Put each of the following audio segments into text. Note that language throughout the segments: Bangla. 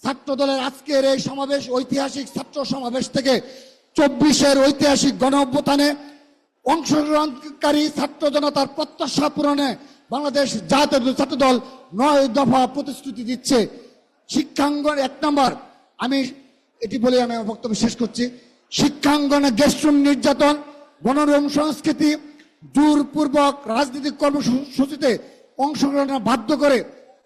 ছাত্র দলের আজকের এই সমাবেশ ঐতিহাসিক ছাত্র সমাবেশ থেকে 24-এর ঐতিহাসিক গণ অভ্যুত্থানে অংশগ্রহণকারী ছাত্র জনতার প্রত্যাশা পূরণে বাংলাদেশ জাতীয় ছাত্র দল 9 দফা প্রতিশ্রুতি দিচ্ছে। শিক্ষাঙ্গন 1 নম্বর, আমি এটি বলে আমি আমার বক্তব্য শেষ করছি। শিক্ষাঙ্গনে দেশরুম নির্যাতন, গণরুম সংস্কৃতি, জোরপূর্বক রাজনৈতিক কর্মসূচিতে অংশগ্রহণে বাধ্য করে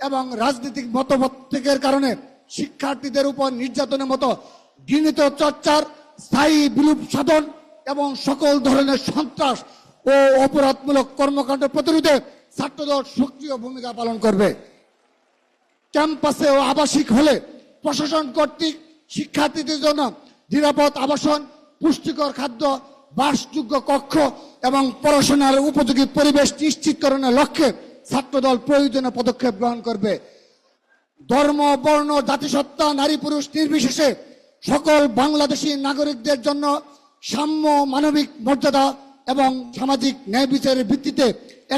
এবং রাজনৈতিক মতপার্থক্যের কারণে শিক্ষার্থীদের উপর নির্যাতনের মতো ঘৃণিত চর্চার স্থায়ী বিলোপ সাধন এবং সকল ধরনের সন্ত্রাস ও অপরাধমূলক কর্মকাণ্ড প্রতিরোধে ছাত্রদল সক্রিয় ভূমিকা পালন করবে। ক্যাম্পাসে ও আবাসিক হলে প্রশাসন কর্তৃক শিক্ষার্থীদের জন্য নিরাপদ আবাসন, পুষ্টিকর খাদ্য, বাসযোগ্য কক্ষ এবং পড়াশোনার উপযোগী পরিবেশ নিশ্চিতকরণের লক্ষ্যে ছাত্রদল প্রয়োজনীয় পদক্ষেপ গ্রহণ করবে। ধর্ম, বর্ণ, জাতিসত্তা, নারী পুরুষ নির্বিশেষে সকল বাংলাদেশী নাগরিকদের জন্য সাম্য, মানবিক মর্যাদা এবং সামাজিক ন্যায় বিচারের ভিত্তিতে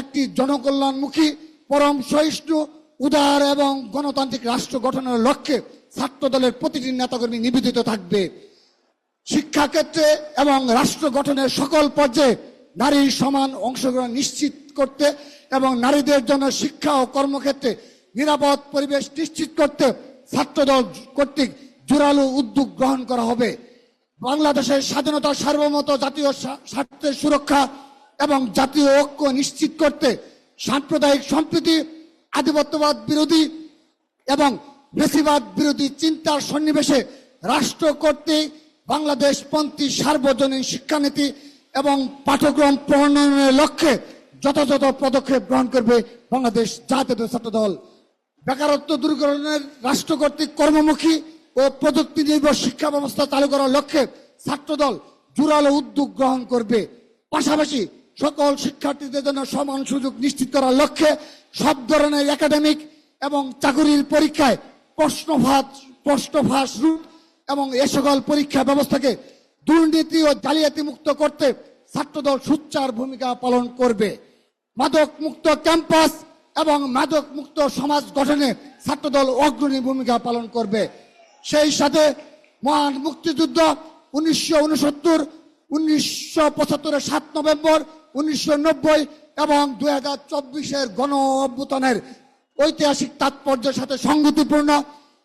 একটি জনকল্যাণমুখী, পরম সহিষ্ণু, উদার এবং গণতান্ত্রিক রাষ্ট্র গঠনের লক্ষ্যে ছাত্রদলের প্রতিটি নেতাকর্মী নিবেদিত থাকবে। শিক্ষাক্ষেত্রে এবং রাষ্ট্র গঠনের সকল পর্যায়ে নারীর সমান অংশগ্রহণ নিশ্চিত করতে এবং নারীদের জন্য শিক্ষা ও কর্মক্ষেত্রে নিরাপদ পরিবেশ নিশ্চিত করতে ছাত্রদল কর্তৃক জোরালো উদ্যোগ গ্রহণ করা হবে। বাংলাদেশের স্বাধীনতা, সার্বভৌমত্ব, জাতীয় স্বার্থের সুরক্ষা এবং জাতীয় ঐক্য নিশ্চিত করতে সাম্প্রদায়িক সম্প্রীতি, আধিপত্যবাদ বিরোধী এবং বেশিবাদ বিরোধী চিন্তার সন্নিবেশে রাষ্ট্র কর্তৃক বাংলাদেশপন্থী সার্বজনীন শিক্ষানীতি এবং পাঠ্যক্রম প্রণয়নের লক্ষ্যে যথাযথ পদক্ষেপ গ্রহণ করবে বাংলাদেশ জাতীয় ছাত্র দল। বেকারত্ব দূরীকরণের রাষ্ট্র কর্তৃক কর্মমুখী ও প্রযুক্তি নির্ভর শিক্ষা ব্যবস্থা চালু করার লক্ষ্যে ছাত্রদল জোরালো উদ্যোগ গ্রহণ করবে। পাশাপাশি সকল শিক্ষার্থীদের জন্য সমান সুযোগ নিশ্চিত করার লক্ষ্যে সব ধরনের একাডেমিক এবং চাকুরির পরীক্ষায় প্রশ্নফাঁস রুট এবং এ সকল পরীক্ষা ব্যবস্থাকে দুর্নীতি ও জালিয়াতি মুক্ত করতে ছাত্রদল সোচ্চার ভূমিকা পালন করবে। মাদক মুক্ত ক্যাম্পাস এবং মাদক মুক্ত সমাজ গঠনে ছাত্রদল অগ্রণী ভূমিকা পালন করবে। সেই সাথে মহান মুক্তিযুদ্ধ 1969, 1975-এর 7 নভেম্বর, 1990 এবং 2024-এর গণ অভ্যুত্থানের ঐতিহাসিক তাৎপর্যের সাথে সংগতিপূর্ণ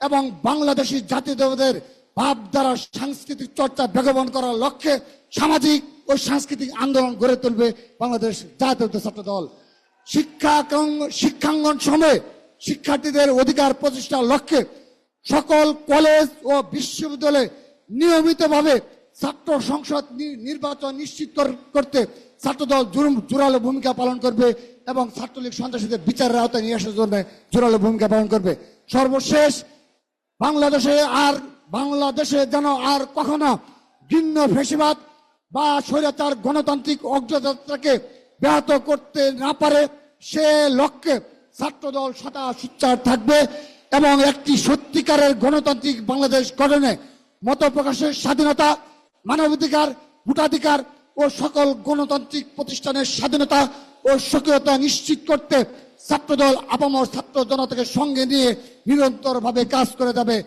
এবং বাংলাদেশী জাতীয়তাবাদের ভাবধারা সাংস্কৃতিক চর্চা বেগবান করার লক্ষ্যে সামাজিক ও সাংস্কৃতিক আন্দোলন গড়ে তুলবে বাংলাদেশ জাতীয় ছাত্র দল। শিক্ষাঙ্গন সময়ে শিক্ষার্থীদের অধিকার প্রতিষ্ঠার লক্ষ্যে সকল কলেজ ও বিশ্ববিদ্যালয়ে নিয়মিতভাবে ছাত্র সংসদ নির্বাচন নিশ্চিত করতে ছাত্রদল জোরালো ভূমিকা পালন করবে এবং ছাত্রলীগ সন্ত্রাসীদের বিচারের আওতায় নিয়ে আসার জন্য জোরালো ভূমিকা পালন করবে। সর্বশেষ, বাংলাদেশে যেন আর কখনো ভিন্ন ফ্যাসিবাদ বা স্বৈরাচার গণতান্ত্রিক অগ্রযাত্রাকে ব্যাহত করতে না পারে সে লক্ষ্যে ছাত্রদল সদা সোচ্চার থাকবে এবং একটি সত্যিকারের গণতান্ত্রিক বাংলাদেশ গঠনে মত প্রকাশের স্বাধীনতা, মানবাধিকার, ভোটাধিকার ও সকল গণতান্ত্রিক প্রতিষ্ঠানের স্বাধীনতা ও সক্রিয়তা নিশ্চিত করতে ছাত্রদল আপামর ছাত্র জনতাকে সঙ্গে নিয়ে নিরন্তরভাবে কাজ করে যাবে।